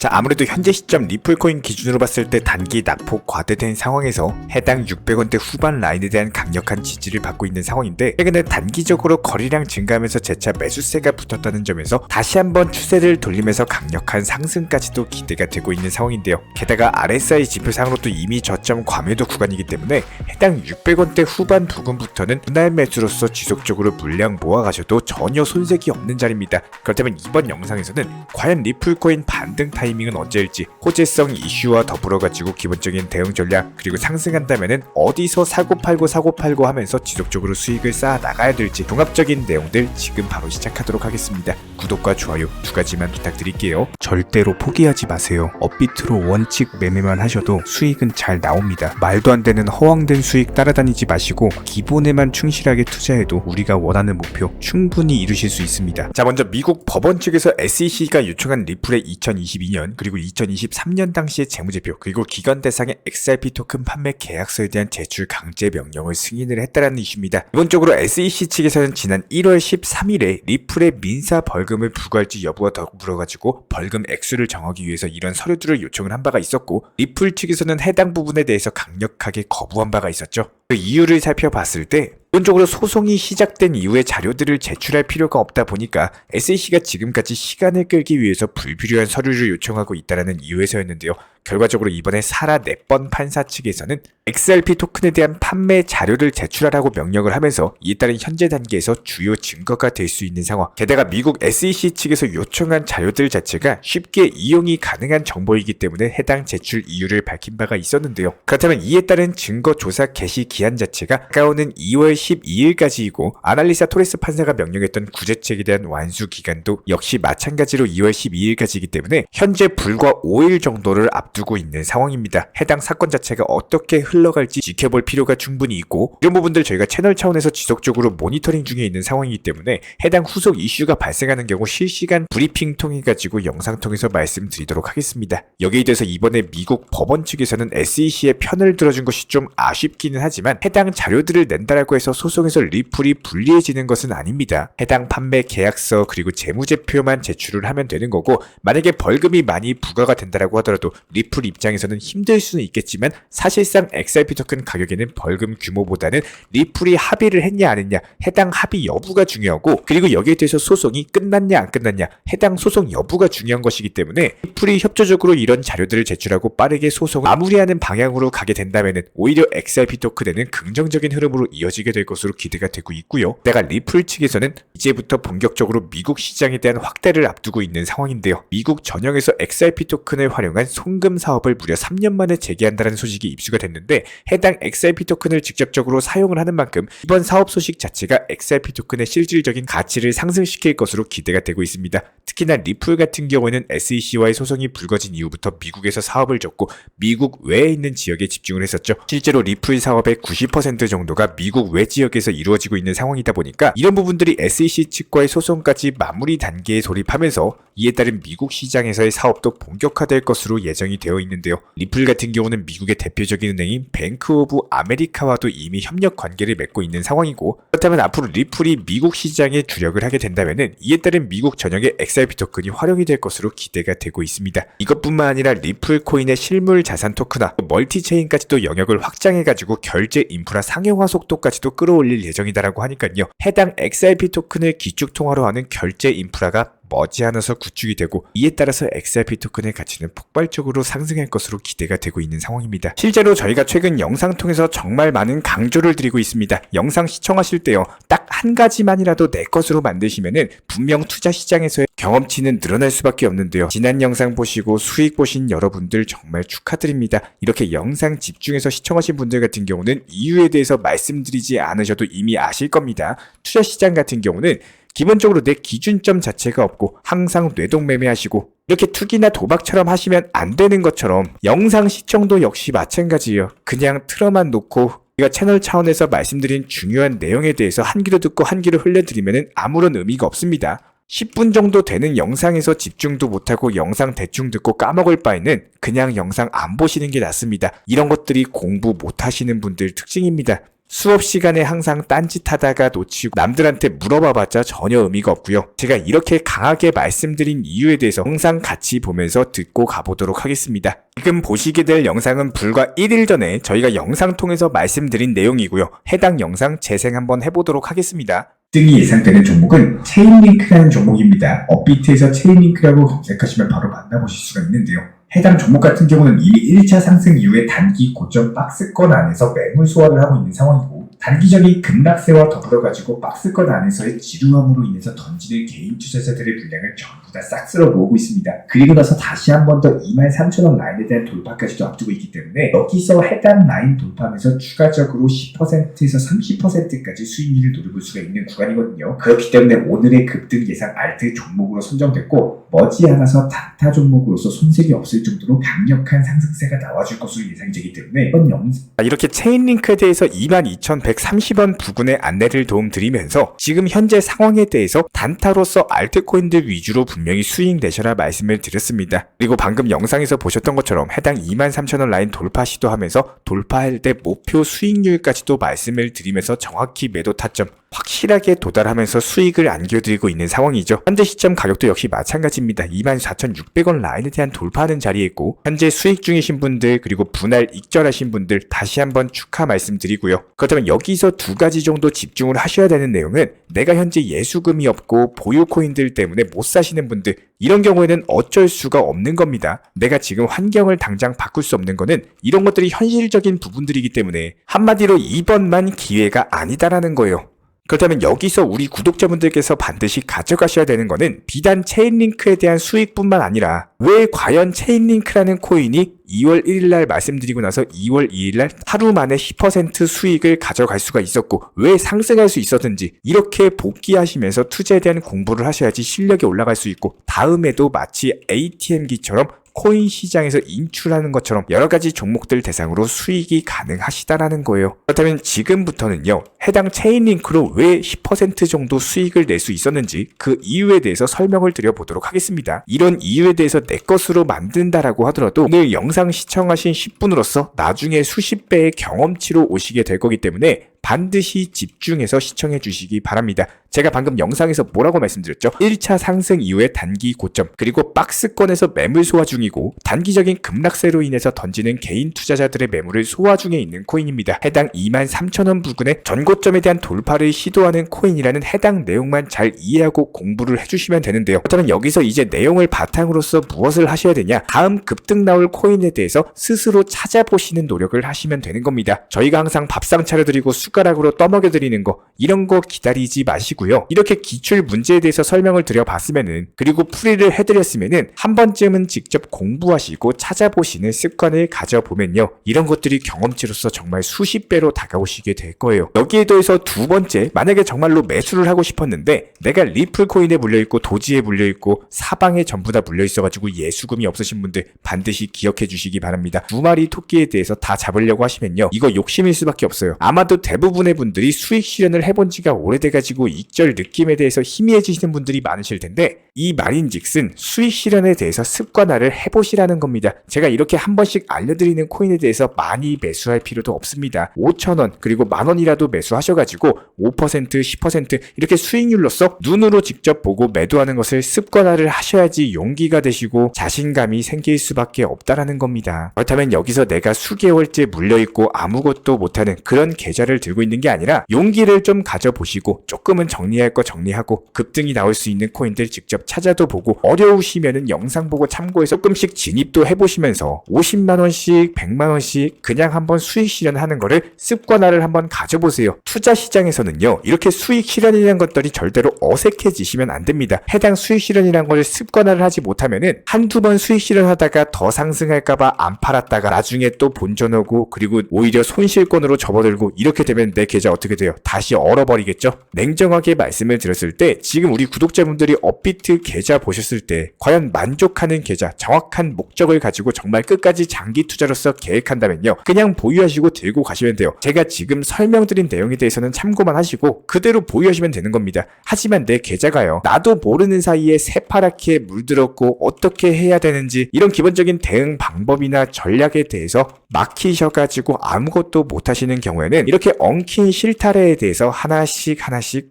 자, 아무래도 현재 시점 리플코인 기준으로 봤을 때 단기 낙폭 과대된 상황에서 해당 600원대 후반 라인에 대한 강력한 지지를 받고 있는 상황인데, 최근에 단기적으로 거래량 증가하면서 재차 매수세가 붙었다는 점에서 다시 한번 추세를 돌리면서 강력한 상승까지도 기대가 되고 있는 상황인데요. 게다가 RSI 지표상으로도 이미 저점 과매도 구간이기 때문에 해당 600원대 후반 부근부터는 분할 매수로서 지속적으로 물량 모아가셔도 전혀 손색이 없는 자리입니다. 그렇다면 이번 영상에서는 과연 리플코인 반등 타이밍은 언제일지, 호재성 이슈와 더불어가지고 기본적인 대응 전략, 그리고 상승한다면은 어디서 사고 팔고 하면서 지속적으로 수익을 쌓아 나가야 될지 종합적인 내용들 지금 바로 시작하도록 하겠습니다. 구독과 좋아요 두 가지만 부탁드릴게요. 절대로 포기하지 마세요. 업비트로 원칙 매매만 하셔도 수익은 잘 나옵니다. 말도 안 되는 허황된 수익 따라다니지 마시고 기본에만 충실하게 투자해도 우리가 원하는 목표 충분히 이루실 수 있습니다. 자, 먼저 미국 법원 측에서 SEC가 요청한 리플의 2022년 그리고 2023년 당시의 재무제표, 그리고 기관 대상의 XRP 토큰 판매 계약서에 대한 제출 강제 명령을 승인을 했다라는 이슈입니다. 기본적으로 SEC 측에서는 지난 1월 13일에 리플의 민사 벌금을 부과할지 여부와 더불어가지고 벌금 액수를 정하기 위해서 이런 서류들을 요청을 한 바가 있었고, 리플 측에서는 해당 부분에 대해서 강력하게 거부한 바가 있었죠. 그 이유를 살펴봤을 때 기본적으로 소송이 시작된 이후에 자료들을 제출할 필요가 없다 보니까 SEC가 지금까지 시간을 끌기 위해서 불필요한 서류를 요청하고 있다는 이유에서였는데요. 결과적으로 이번에 사라 4번 판사 측에서는 XRP 토큰에 대한 판매 자료를 제출하라고 명령을 하면서 이에 따른 현재 단계에서 주요 증거가 될 수 있는 상황, 게다가 미국 SEC 측에서 요청한 자료들 자체가 쉽게 이용이 가능한 정보이기 때문에 해당 제출 이유를 밝힌 바가 있었는데요. 그렇다면 이에 따른 증거 조사 개시 기한 자체가 가까우는 2월 12일까지이고, 아날리사 토레스 판사가 명령했던 구제책에 대한 완수 기간도 역시 마찬가지로 2월 12일까지이기 때문에 현재 불과 5일 정도를 앞두고 있는 상황입니다. 해당 사건 자체가 어떻게 흘러갈지 지켜볼 필요가 충분히 있고, 이런 부분들 저희가 채널 차원에서 지속적으로 모니터링 중에 있는 상황이기 때문에 해당 후속 이슈가 발생하는 경우 실시간 브리핑 통해 가지고 영상 통해서 말씀드리도록 하겠습니다. 여기에 대해서 이번에 미국 법원 측에서는 SEC의 편을 들어준 것이 좀 아쉽기는 하지만 해당 자료들을 낸다라고 해서 소송에서 리플이 불리해지는 것은 아닙니다. 해당 판매 계약서 그리고 재무제표만 제출을 하면 되는 거고, 만약에 벌금이 많이 부과가 된다라고 하더라도 리플 입장에서는 힘들 수는 있겠지만 사실상 XRP 토큰 가격에는 벌금 규모보다는 리플이 합의를 했냐 안 했냐, 해당 합의 여부가 중요하고, 그리고 여기에 대해서 소송이 끝났냐 안 끝났냐, 해당 소송 여부가 중요한 것이기 때문에 리플이 협조적으로 이런 자료들을 제출하고 빠르게 소송을 마무리하는 방향으로 가게 된다면은 오히려 XRP 토큰에는 긍정적인 흐름으로 이어지게 될 것으로 기대가 되고 있고요. 내가 리플 측에서는 이제부터 본격적으로 미국 시장에 대한 확대를 앞두고 있는 상황인데요. 미국 전역에서 XRP 토큰을 활용한 송금 사업을 무려 3년 만에 재개한다는 소식이 입수가 됐는데, 해당 XRP 토큰을 직접적으로 사용을 하는 만큼 이번 사업 소식 자체가 XRP 토큰의 실질적인 가치를 상승시킬 것으로 기대가 되고 있습니다. 특히나 리플 같은 경우에는 SEC와의 소송이 불거진 이후부터 미국에서 사업을 줬고 미국 외에 있는 지역에 집중을 했었죠. 실제로 리플 사업의 90% 정도가 미국 외 지역에서 이루어지고 있는 상황이다 보니까 이런 부분들이 SEC 측과의 소송까지 마무리 단계에 돌입하면서 이에 따른 미국 시장에서의 사업도 본격화될 것으로 예정이 되어 있는데요. 리플 같은 경우는 미국의 대표적인 은행인 뱅크 오브 아메리카와도 이미 협력 관계를 맺고 있는 상황이고, 그렇다면 앞으로 리플이 미국 시장에 주력을 하게 된다면은 이에 따른 미국 전역의 XRP 토큰이 활용이 될 것으로 기대가 되고 있습니다. 이것뿐만 아니라 리플 코인의 실물 자산 토큰화, 멀티체인까지도 영역을 확장해가지고 결제 인프라 상용화 속도까지도 끌어올릴 예정이다라고 하니까요. 해당 XRP 토큰을 기축통화로 하는 결제 인프라가 머지않아서 구축이 되고, 이에 따라서 XRP 토큰의 가치는 폭발적으로 상승할 것으로 기대가 되고 있는 상황입니다. 실제로 저희가 최근 영상 통해서 정말 많은 강조를 드리고 있습니다. 영상 시청하실 때요, 딱 한 가지만이라도 내 것으로 만드시면은 분명 투자 시장에서의 경험치는 늘어날 수밖에 없는데요. 지난 영상 보시고 수익 보신 여러분들 정말 축하드립니다. 이렇게 영상 집중해서 시청하신 분들 같은 경우는 이유에 대해서 말씀드리지 않으셔도 이미 아실 겁니다. 투자 시장 같은 경우는 기본적으로 내 기준점 자체가 없고 항상 뇌동매매하시고 이렇게 투기나 도박처럼 하시면 안 되는 것처럼 영상 시청도 역시 마찬가지예요. 그냥 틀어만 놓고 제가 채널 차원에서 말씀드린 중요한 내용에 대해서 한 귀로 듣고 한 귀로 흘려드리면 아무런 의미가 없습니다. 10분 정도 되는 영상에서 집중도 못하고 영상 대충 듣고 까먹을 바에는 그냥 영상 안 보시는 게 낫습니다. 이런 것들이 공부 못하시는 분들 특징입니다. 수업 시간에 항상 딴짓하다가 놓치고 남들한테 물어봐봤자 전혀 의미가 없고요. 제가 이렇게 강하게 말씀드린 이유에 대해서 영상 같이 보면서 듣고 가보도록 하겠습니다. 지금 보시게 될 영상은 불과 1일 전에 저희가 영상 통해서 말씀드린 내용이고요. 해당 영상 재생 한번 해보도록 하겠습니다. 등이 예상되는 종목은 체인링크라는 종목입니다. 업비트에서 체인링크라고 검색하시면 바로 만나보실 수가 있는데요. 해당 종목 같은 경우는 이미 1차 상승 이후에 단기 고점 박스권 안에서 매물 소화를 하고 있는 상황이고, 단기적인 급락세와 더불어가지고 박스권 안에서의 지루함으로 인해서 던지는 개인 투자자들의 물량을 전부 다 싹 쓸어 모으고 있습니다. 그리고 나서 다시 한 번 더 23,000원 라인에 대한 돌파까지도 앞두고 있기 때문에 여기서 해당 라인 돌파하면서 추가적으로 10%에서 30%까지 수익률을 노려볼 수가 있는 구간이거든요. 그렇기 때문에 오늘의 급등 예상 알트 종목으로 선정됐고, 머지않아서 단타 종목으로서 손색이 없을 정도로 강력한 상승세가 나와줄 것으로 예상이 되기 때문에 이번 영상 이렇게 체인링크에 대해서 22,130원 부근의 안내를 도움드리면서 지금 현재 상황에 대해서 단타로서 알트코인들 위주로 분명히 수익 내셔라 말씀을 드렸습니다. 그리고 방금 영상에서 보셨던 것처럼 해당 23,000원 라인 돌파 시도하면서 돌파할 때 목표 수익률까지도 말씀을 드리면서 정확히 매도 타점 확실하게 도달하면서 수익을 안겨드리고 있는 상황이죠. 현재 시점 가격도 역시 마찬가지입니다. 24,600원 라인에 대한 돌파하는 자리에 있고, 현재 수익 중이신 분들 그리고 분할 익절하신 분들 다시 한번 축하 말씀드리고요. 그렇다면 여기서 두 가지 정도 집중을 하셔야 되는 내용은, 내가 현재 예수금이 없고 보유 코인들 때문에 못 사시는 분들, 이런 경우에는 어쩔 수가 없는 겁니다. 내가 지금 환경을 당장 바꿀 수 없는 거는 이런 것들이 현실적인 부분들이기 때문에 한마디로 이번만 기회가 아니다라는 거예요. 그렇다면 여기서 우리 구독자분들께서 반드시 가져가셔야 되는 거는 비단 체인링크에 대한 수익뿐만 아니라, 왜 과연 체인링크라는 코인이 2월 1일날 말씀드리고 나서 2월 2일날 하루 만에 10% 수익을 가져갈 수가 있었고, 왜 상승할 수 있었는지 이렇게 복귀하시면서 투자에 대한 공부를 하셔야지 실력이 올라갈 수 있고, 다음에도 마치 ATM기처럼 코인 시장에서 인출하는 것처럼 여러 가지 종목들 대상으로 수익이 가능하시다라는 거예요. 그렇다면 지금부터는요, 해당 체인링크로 왜 10% 정도 수익을 낼 수 있었는지 그 이유에 대해서 설명을 드려보도록 하겠습니다. 이런 이유에 대해서 내 것으로 만든다라고 하더라도 오늘 영상 시청하신 10분으로서 나중에 수십 배의 경험치로 오시게 될 거기 때문에 반드시 집중해서 시청해 주시기 바랍니다. 제가 방금 영상에서 뭐라고 말씀드렸죠? 1차 상승 이후에 단기 고점, 그리고 박스권에서 매물 소화 중이고, 단기적인 급락세로 인해서 던지는 개인 투자자들의 매물을 소화 중에 있는 코인입니다. 해당 23,000원 부근의 전고점에 대한 돌파를 시도하는 코인이라는 해당 내용만 잘 이해하고 공부를 해주시면 되는데요. 그렇다면 여기서 이제 내용을 바탕으로서 무엇을 하셔야 되냐? 다음 급등 나올 코인에 대해서 스스로 찾아보시는 노력을 하시면 되는 겁니다. 저희가 항상 밥상 차려드리고 숟가락으로 떠먹여드리는 거, 이런 거 기다리지 마시고요. 이렇게 기출 문제에 대해서 설명을 드려봤으면은, 그리고 풀이를 해드렸으면은 한 번쯤은 직접 공부하시고 찾아보시는 습관을 가져보면요, 이런 것들이 경험치로서 정말 수십 배로 다가오시게 될 거예요. 여기에 더해서 두 번째, 만약에 정말로 매수를 하고 싶었는데 내가 리플 코인에 물려있고 도지에 물려있고 사방에 전부 다 물려있어가지고 예수금이 없으신 분들 반드시 기억해 주시기 바랍니다. 두 마리 토끼에 대해서 다 잡으려고 하시면요, 이거 욕심일 수밖에 없어요. 아마도 대부분의 분들이 수익 실현을 해본 지가 오래돼가지고 익절 느낌에 대해서 희미해지시는 분들이 많으실 텐데, 이 말인즉슨 수익 실현에 대해서 습관화를 해보시라는 겁니다. 제가 이렇게 한 번씩 알려드리는 코인에 대해서 많이 매수할 필요도 없습니다. 5,000원 그리고 만원이라도 매수하셔가지고 5% 10% 이렇게 수익률로서 눈으로 직접 보고 매도하는 것을 습관화를 하셔야지 용기가 되시고 자신감이 생길 수밖에 없다라는 겁니다. 그렇다면 여기서 내가 수개월째 물려있고 아무것도 못하는 그런 계좌를 들고 있는 게 아니라, 용기를 좀 가져보시고 조금은 정리할 거 정리하고 급등이 나올 수 있는 코인들 직접 찾아도 보고, 어려우시면은 영상 보고 참고해서 조금씩 진입도 해보시면서 50만원씩 100만원씩 그냥 한번 수익 실현하는 거를 습관화를 한번 가져보세요. 투자 시장에서는요, 이렇게 수익 실현이라는 것들이 절대로 어색해지시면 안 됩니다. 해당 수익 실현이라는 걸 습관화를 하지 못하면은 한두 번 수익 실현하다가 더 상승할까봐 안 팔았다가 나중에 또 본전 오고, 그리고 오히려 손실권으로 접어들고, 이렇게 되면 내 계좌 어떻게 돼요? 다시 얼어버리겠죠? 냉정하게 말씀을 드렸을 때 지금 우리 구독자분들이 업비트 계좌 보셨을 때 과연 만족하는 계좌, 정확한 목적을 가지고 정말 끝까지 장기 투자로서 계획한다면요, 그냥 보유하시고 들고 가시면 돼요. 제가 지금 설명드린 내용에 대해서는 참고만 하시고 그대로 보유하시면 되는 겁니다. 하지만 내 계좌가요, 나도 모르는 사이에 새파랗게 물들었고 어떻게 해야 되는지 이런 기본적인 대응 방법이나 전략에 대해서 막히셔가지고 아무것도 못하시는 경우에는 이렇게 엉킨 실타래에 대해서 하나씩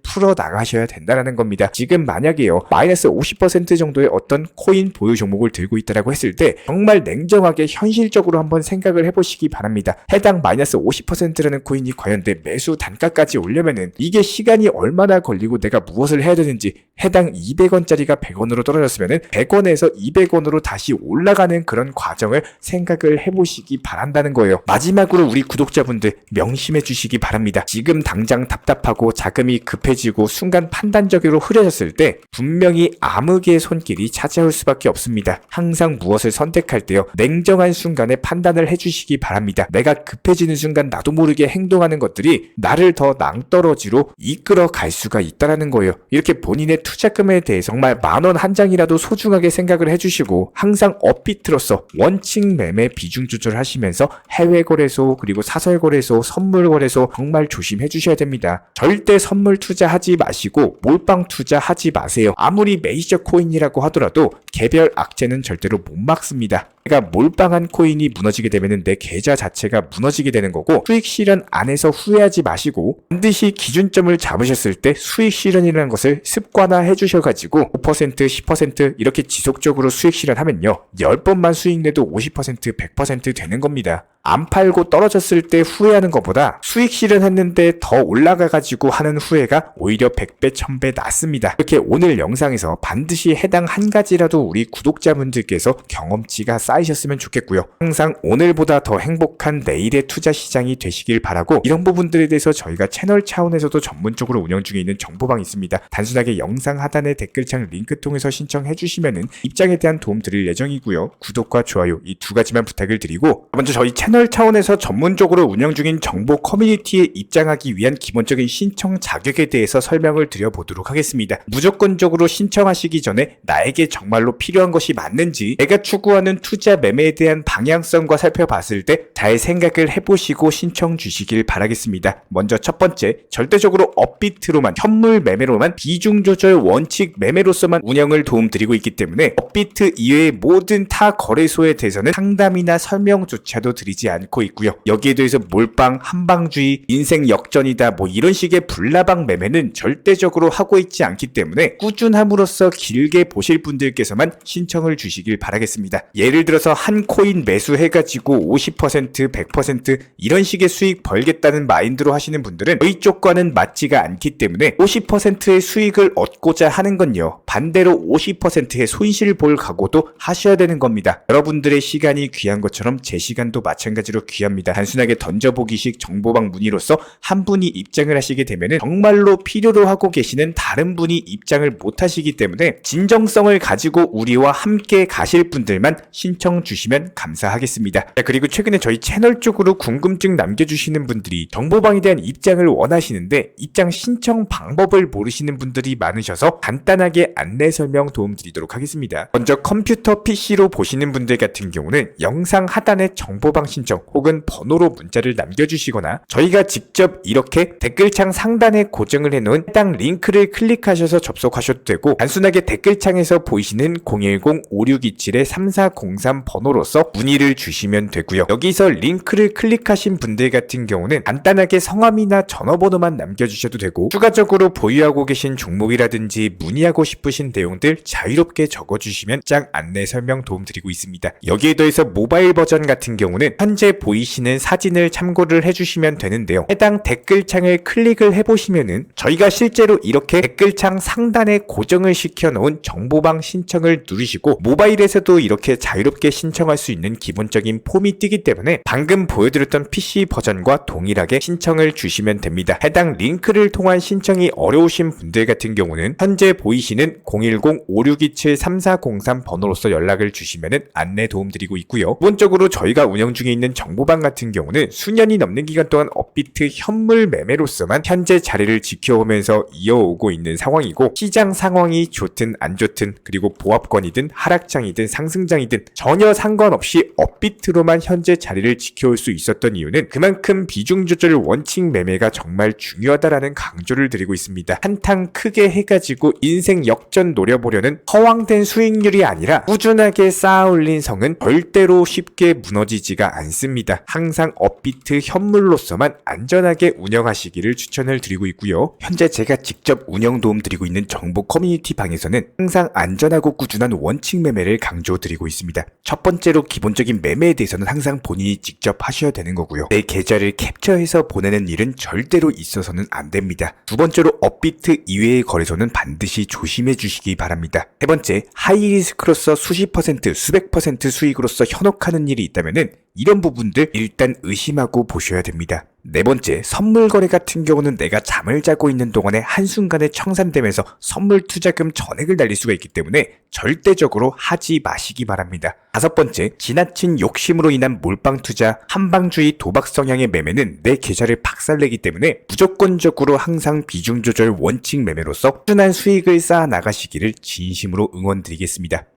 풀어 나가셔야 된다는 겁니다. 지금 만약에요, 마이너스 50% 정도의 어떤 코인 보유 종목을 들고 있다라고 했을 때 정말 냉정하게 현실적으로 한번 생각을 해보시기 바랍니다. 해당 마이너스 50%라는 코인이 과연 내 매수 단가까지 오려면은 이게 시간이 얼마나 걸리고 내가 무엇을 해야 되는지, 해당 200원짜리가 100원으로 떨어졌으면은 100원에서 200원으로 다시 올라가는 그런 과정을 생각을 해보시기 바란다는 거예요. 마지막으로 우리 구독자분들 명심해 주시기 바랍니다. 지금 당장 답답하고 자금이 급해지고 순간 판단적으로 흐려졌을 때 분명히 암흑의 손길이 찾아올 수밖에 없습니다. 항상 무엇을 선택할 때요, 냉정한 순간에 판단을 해주시기 바랍니다. 내가 급해지는 순간 나도 모르게 행동하는 것들이 나를 더 낭떠러지로 이끌어 갈 수가 있다는 거예요. 이렇게 본인의 투자금에 대해 정말 만원 한 장이라도 소중하게 생각을 해주시고 항상 업비트로서 원칙 매매 비중 조절하시면서 해외 거래소 그리고 사설 거래소, 선물 거래소 정말 조심해 주셔야 됩니다. 절대 선물 투자하지 마시고 몰빵 투자하지 마세요. 아무리 메이저 코인이라고 하더라도 개별 악재는 절대로 못 막습니다. 내가 몰빵한 코인이 무너지게 되면 내 계좌 자체가 무너지게 되는 거고, 수익 실현 안에서 후회하지 마시고 반드시 기준점을 잡으셨을 때 수익 실현이라는 것을 습관화해 주셔가지고 5%, 10% 이렇게 지속적으로 수익 실현하면요, 10번만 수익 내도 50%, 100% 되는 겁니다. 안 팔고 떨어졌을 때 후회하는 것보다 수익 실현했는데 더 올라가가지고 하는 후회가 오히려 100배, 1000배 낫습니다. 이렇게 오늘 영상에서 반드시 해당 한 가지라도 우리 구독자분들께서 경험치가 쌓이셨으면 좋겠고요. 항상 오늘보다 더 행복한 내일의 투자 시장이 되시길 바라고, 이런 부분들에 대해서 저희가 채널 차원에서도 전문적으로 운영 중에 있는 정보방이 있습니다. 단순하게 영상 하단의 댓글창 링크 통해서 신청해 주시면은 입장에 대한 도움 드릴 예정이고요. 구독과 좋아요 이 두 가지만 부탁을 드리고, 먼저 저희 채널 차원에서 전문적으로 운영 중인 정보 커뮤니티에 입장하기 위한 기본적인 신청 자격에 대해서 설명을 드려보도록 하겠습니다. 무조건적으로 신청하시기 전에 나에게 정말로 필요한 것이 맞는지, 내가 추구하는 투자 매매에 대한 방향성과 살펴봤을 때 잘 생각을 해보시고 신청 주시길 바라겠습니다. 먼저 첫 번째, 절대적으로 업비트로만, 현물 매매로만, 비중 조절 원칙 매매로서만 운영을 도움드리고 있기 때문에 업비트 이외의 모든 타 거래소에 대해서는 상담이나 설명조차도 드리지 않고 있고요. 여기에 대해서 몰빵, 한방주의, 인생 역전이다 뭐 이런 식의 불나방 매매는 절대적으로 하고 있지 않기 때문에 꾸준함으로써 길게 보실 분들께서만 신청을 주시길 바라겠습니다. 예를 들어서 한 코인 매수해가지고 50%, 100% 이런 식의 수익 벌겠다는 마인드로 하시는 분들은 저희 쪽과는 맞지가 않기 때문에 50%의 수익을 얻고자 하는 건요, 반대로 50%의 손실 볼 각오도 하셔야 되는 겁니다. 여러분들의 시간이 귀한 것처럼 제 시간도 마찬가지로 귀합니다. 단순하게 던져보기식 정보방 문의로서 한 분이 입장을 하시게 되면 정말로 필요로 하고 계시는 다른 분이 입장을 못 하시기 때문에 진정성을 가지고 우리와 함께 가실 분들만 신청 주시면 감사하겠습니다. 자, 그리고 최근에 저희 채널 쪽으로 궁금증 남겨주시는 분들이 정보방에 대한 입장을 원하시는데 입장 신청 방법을 모르시는 분들이 많으셔서 간단하게 안내 설명 도움드리도록 하겠습니다. 먼저 컴퓨터 PC로 보시는 분들 같은 경우는 영상 하단에 정보방 신청 혹은 번호로 문자를 남겨주시거나 저희가 직접 이렇게 댓글창 상단에 고정을 해놓은 해당 링크를 클릭하셔서 접속하셔도 되고, 단순하게 댓글창에서 보이시는 010-5627-3403 번호로서 문의를 주시면 되고요. 여기서 링크를 클릭하신 분들 같은 경우는 간단하게 성함이나 전화번호만 남겨주셔도 되고, 추가적으로 보유하고 계신 종목이라든지 문의하고 싶으신 내용들 자유롭게 적어주시면 짝 안내 설명 도움드리고 있습니다. 여기에 더해서 모바일 버전 같은 경우는 현재 보이시는 사진을 참고를 해주시면 되는데요. 해당 댓글창을 클릭을 해보시면은 저희가 실제로 이렇게 댓글창 상단에 고정을 시켜놓은 정보방 신청을 누르시고 모바일에서도 이렇게 자유롭게 신청할 수 있는 기본적인 폼이 뜨기 때문에 방금 보여드렸던 PC 버전과 동일하게 신청을 주시면 됩니다. 해당 링크를 통한 신청이 어려우신 분들 같은 경우는 현재 보이시는 010-5627-3403 번호로서 연락을 주시면 안내 도움드리고 있고요. 기본적으로 저희가 운영 중에 있는 정보방 같은 경우는 수년이 넘는 기간 동안 업비트 현물 매매로서만 현재 자리를 지켜오면서 이어오고 있는 상황이고, 시장 상황이 좋든 안 좋든 그리고 보합권이든 하락장이든 상승장이든 전혀 상관없이 업비트로만 현재 자리를 지켜올 수 있었던 이유는 그만큼 비중 조절 원칙 매매가 정말 중요하다라는 강조를 드리고 있습니다. 한탕 크게 해가지고 인생 역전 노려보려는 허황된 수익률이 아니라 꾸준하게 쌓아 올린 성은 절대로 쉽게 무너지지가 않습니다. 항상 업비트 현물로서만 안전하게 운영하시기를 추천을 드리고 있고요. 현재 제가 직접 운영 도움 드리고 있는 정보 커뮤니티 방에서는 항상 안전하고 꾸준한 원칙 매매를 강조드리고 있습니다. 첫 번째로 기본적인 매매에 대해서는 항상 본인이 직접 하셔야 되는 거고요. 내 계좌를 캡처해서 보내는 일은 절대로 있어서는 안 됩니다. 두 번째로 업비트 이외의 거래소는 반드시 조심해 주시기 바랍니다. 세 번째, 하이리스크로서 수십 퍼센트, 수백 퍼센트 수익으로서 현혹하는 일이 있다면은 이런 부분들 일단 의심하고 보셔야 됩니다. 네 번째, 선물 거래 같은 경우는 내가 잠을 자고 있는 동안에 한순간에 청산되면서 선물 투자금 전액을 날릴 수가 있기 때문에 절대적으로 하지 마시기 바랍니다. 다섯 번째, 지나친 욕심으로 인한 몰빵 투자, 한방주의 도박 성향의 매매는 내 계좌를 박살내기 때문에 무조건적으로 항상 비중 조절 원칙 매매로서 꾸준한 수익을 쌓아 나가시기를 진심으로 응원드리겠습니다.